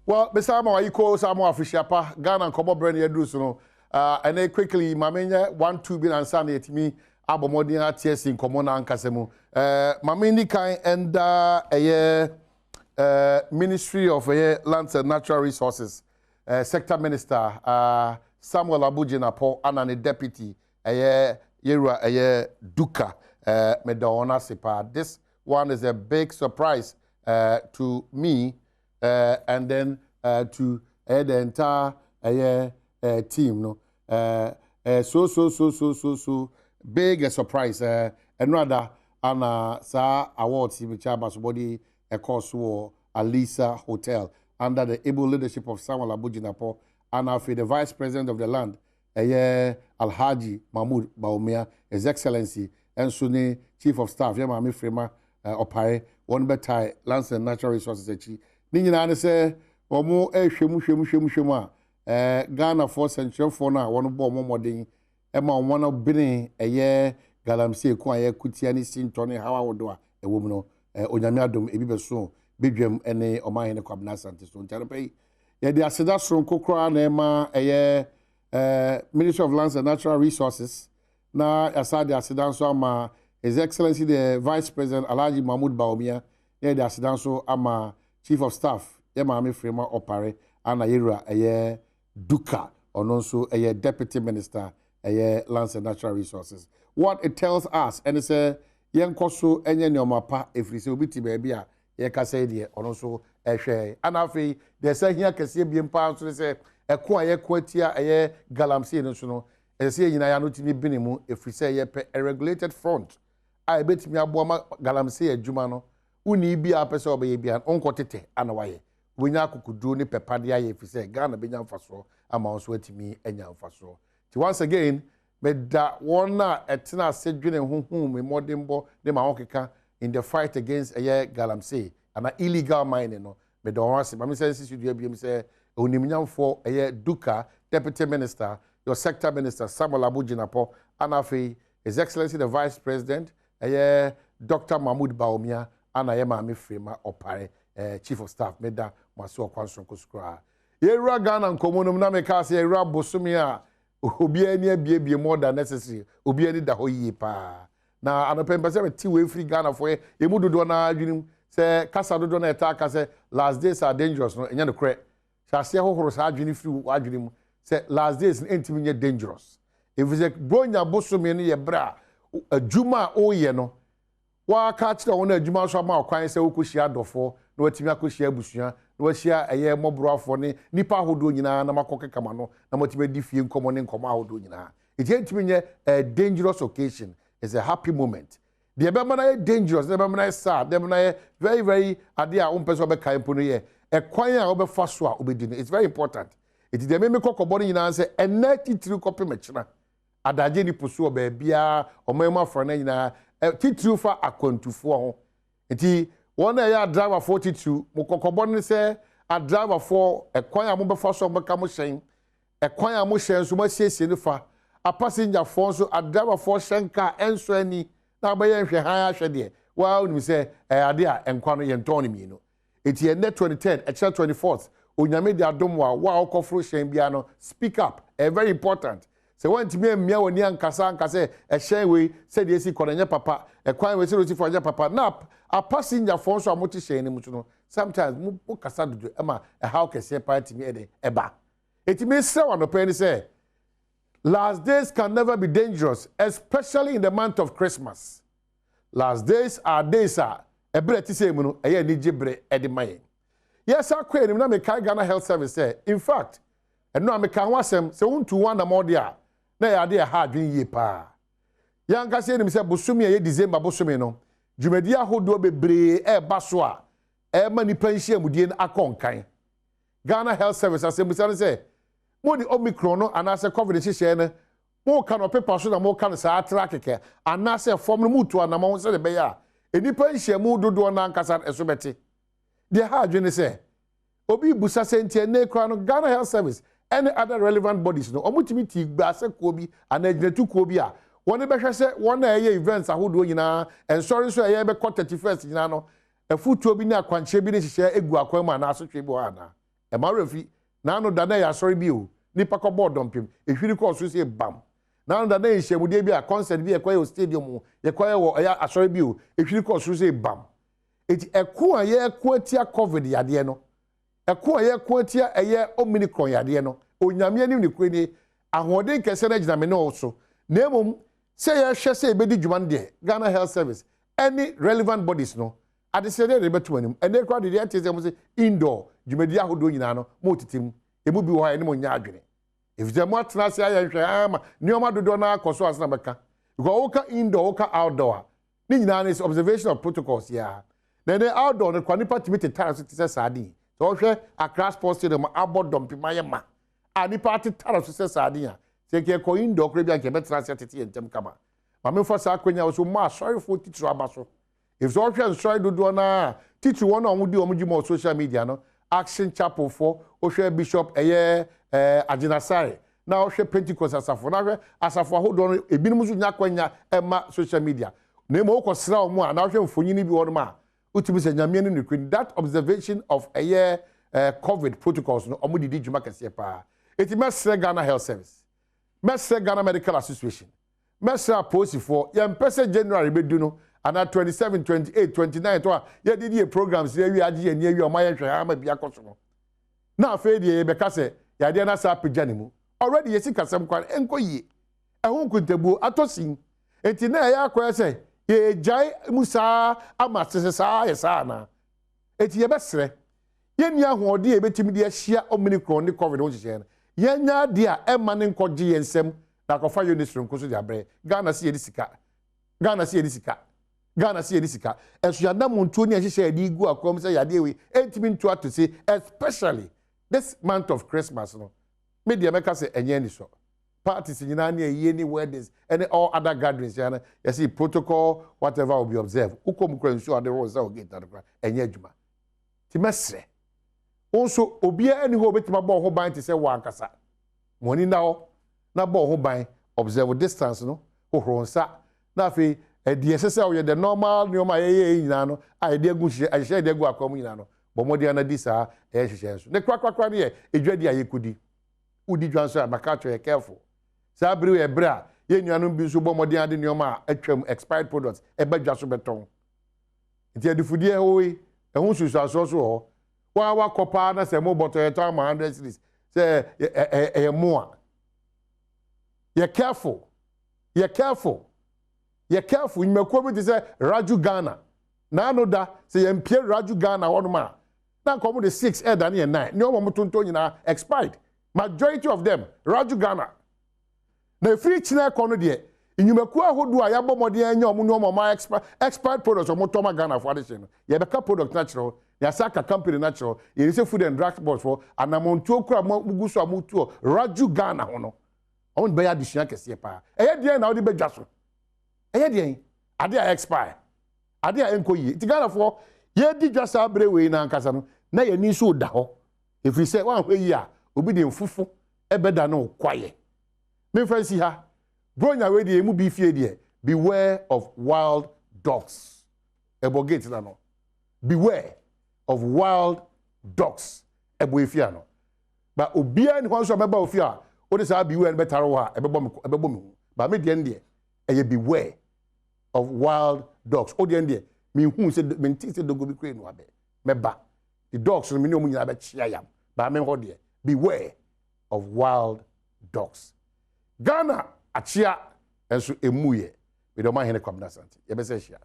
Well, Besama Iko Samo Afishapa, Ghana Nkomo Brand Yadusuno, and then quickly, Mamenya 1-2 billion and Sunday to me, Abomodina TS in Komona and Kasemu. Mamini Kai and a Ministry of Lands and Natural Resources, Sector Minister Samuel Abujinapo, and a deputy, Yera Duka, Medona Sipa. This one is a big surprise to me. And then to the entire team, no. So big a surprise. Another sa awards which are body a course for Alisa Hotel under the able leadership of Samuel Abujinapo and the Vice President of the land, Alhaji Mahmoud Baumia, His Excellency, and Suni Chief of Staff, Yamami Frema Opare, one better Lands and Natural Resources. Ninyina say omo hwemu Ghana for central for na wonu bo momodin e ma wonu bini eye galamsey ku aye kutia ni sintone hawa wodo a ewom no onyame adom ebi beso bedwam ene oman ne kwabna sante so ntare pay ye de aseda sron kokora na ma eye Ministry of Lands and Natural Resources na asade aseda so ama His Excellency the Vice President Alhaji Mahmoud Baumia ye de aseda so ama Chief of Staff, Yamami Frema Opare, and Ayera Duka, or also a Deputy Minister, Lands and Natural Resources. What it tells us, and it's a young Kosu, and Yamapa, if we say Biti baby, Yakasaidia, or also a share. And after they say here, can see being part to say a quiet quatia, a galamsey, no, as say in Ayanutimi Binimu, if we say a regulated front. I bet me a Boma galamsey a Jumano. Uni bi apese obaye an onkotete anawaye wonya kokuduro ni pepadia ye fi se Ghana benya mfaso ama onso atimi enya mfaso ti once again me da wona etena sedwene honhom me modembo de ma hokeka in the fight against galamsey and illegal mining no me da once ma me say studio bi me say onimnyamfo Duka Deputy Minister your sector minister Samuel Abujinapo and afi His Excellency the Vice President Dr. Mahmoud Baumia and I am a Frema Opare, Chief of Staff, Meda, Maso Kwanson Kuskra. Yera Ghana Nkomo na meka say Yera Bosumia, obi ani be more than necessary, obi ani da hoyi pa. Na anopemba say ti we free Ghana for e mu dodo na adwunim say kasa dodo na etaka say last days are dangerous no enya no kre. Shase hohoro sa adwuni free adwunim say last days entimi nye dangerous. If we say bronya Bosumia ni ye bra adwuma o ye no wa catch the one adwuma so ma kwan se wokohia dofo na watimi akohia busua na wahia mobroafo ne nipa hodo nyina na makokeka no na motimi di fie nkomo ne nkomo ahodo nyina it entimi nye a dangerous occasion is a happy moment the ebema na dangerous the ebema na sad the ebema na very very ade a umpeso be kan pono ye e kwan a obefa so a obedi no it's very important it the meme kokobo nyina se enati tiri kope mechina adaje ni poso oba bia omema fro na nyina titru fa akwantufo ho enti wona ya driver 42 mukokobon ni se a driver for ekwan a mo befa so beka mo hyen ekwan a mo hyen so ma siesie ni fa a passenger for so a driver for hyen car enso ani na ba ye hwe han ahwe de wa oni se ade a enkwan no ye nton mi no enti en 2010 e 24th onyame de adom wa okofro hyen bia no speak up very important. Se want me mia woni ankasa e hyen we said yesi konanya papa e kwan we se for papa nap a passenger phone so amoti hyen ni mutu no sometimes mu kasa dodo ema e how kese party me e eba it me say one open say last days can never be dangerous, especially in the month of Christmas. Last days are days e bre ti say mu no e ya ni gibre e de maye yes akwa ni na me kai Ghana Health Service say in fact eno ameka ho asem se wontu one na mode a na ya de ha adwen ye pa yanka se nim se bosumi ye December bosumi no dwumadi ahodo bebre e ba so a e ma ni panhia mudie na akonkan Ghana Health Service asem say mo di Omicron no anase COVID hihye ne mo ka no paper so na mo ka no sa atra keke anase form no mutu anama se de be ya eni panhia mu dodo na ankasa eso beti de ha adwen se obi busa sentie ne kra no Ghana Health Service any other relevant bodies no omutimi ti gba se ko bi anagyinatu ko bi a woni be hwe se wona eye events ahodo nyina ensorry so eye be 31st nyina no afutuo bi ni akwanche bi ni hihye egu akwan mu na asotwe bi wa na e ma refi na no da na ya sorry bi o nipa ko board dompim e hwiri ko so say bam na no da na nhyemude bi a concert bi e kwa stadium ye kwa wo ya asori bi o e hwiri ko so say bam eti eko a ye ko atia covid yade no eko a ye ko atia eye omicron yade no onyame anim ne kwani ahoden kese na gina me no so na emom say ye hwe say be di dwuma de Ghana Health Service any relevant bodies no adesede de beto anim ene kwa de ate say mo say indoor dwumadi ahodo nyina no mo titim emu bi wo ha ene mo nya adwene if the mo atena say aye hwe ama nioma dodo na akoso asna beka because woka indoor woka outdoor ni nyina is observation of protocols ya na the outdoor no kwa nipa timite tara so tse sardine so hwe Accra Sports Stadium abodom pimaye ma anipa tara so tse sardine a se ke ko indoor kra bia nke betena se tete yentem kama ma me for sa kwanya so ma sorry for titru abaso if so hwe sorry dodo na titru won on di omjimo social media no Action Chapel for ohwe Bishop Ajinasare na ohwe Pentecost asafo na hwe asafo ahodo no ebinum so nya kwanya ema social media na emo ko sra omo a na ohwe mfonyini bi won ma utimi se nyame ne kwin that observation of COVID protocols no omo didi djuma kese pa eti mesre Ghana Health Service mesre Ghana Medical Association mesre policy for yempese January bedu no ana 27 28 29 to ye didi programs ye wi age ye ne wi o ma ye hwe ama bia koso no na afa die ye beka se ya de na sa pagya ne mu already ye sikasem kwa enko yi ehun kuntabu atosin enti na ya akwa se ye jai musa ama sesesa ye sa na enti ye besre ye nia hoode ye betimi de ahia omicron ne covid wo hye na ye nya de a ema ne nkoje ye nsem na kofa yo ne sron koso de abre Ghana si ye di sika Ghana si ye di sika Ghana si ye di sika esu ya na montuo ne hye di gu akom se ya de we entimi ntu ato se especially this month of Christmas no media make say enye ni so parties nyina na ye ni weddings and all other gatherings yana you see protocol whatever will be observed ukom kra nsu ade ro say o get that enye adwuma ti mesre onso obia ani ho betima bo ho ban ti say wa ankasa moni na ho na bo ho ban observe distance no ho nsa na fe edi esese o ye the normal nyoma ye nyina no a de agu hye a hye de agu akom nyina no bomodi ana di sa hye nso ne kwakwa ne edwadi ayekudi udi dwanso abakacho ye careful sa bri we bra ye nuanum bi nso bomodi ade nyoma atwam expired products e badwa so beton nti adifudie hoyi ehun susuaso so ho wa kopa na se mo boto ye ton 100 cities say mo ye careful nyimako bi say Raju Ghana na anoda say ye mpie Raju Ghana wonuma na Nkomo the 6 than 9 ni omo tonto nyina expired majority of them Raju Ghana na free china kono de nyimako ahodu a yabo mode anya omo no omo expired products omo toma Ghana for addition no ye beka product natural ya saka company natural ye say food and drug board for anamontuo kura muguso amutuo Raju Ghana hono omo be ya addition kese pa eye de na odi bedwa so eye de ade a expire ade a enko yi ti Ghana for ye di dwasa brewe na ankasa no na ye ni so da ho if you say wan hwe yi a obi de mfufu ebeda no kwaye me fancy ha bronya we de emu bi fie de beware of wild dogs ebogate na no beware of wild dogs ebo efia no ba obia ni hon so meba ofia o de sa beware no betaro ha ebebo me ba me de nde eye beware of wild dogs o de nde me hu se me nti se dogo bi kure no abe meba the dogs no me ni omu nyina be chia yam ba me ho de beware of wild dogs Ghana achia enso emuye we do ma hene kwamna santi ye be se hia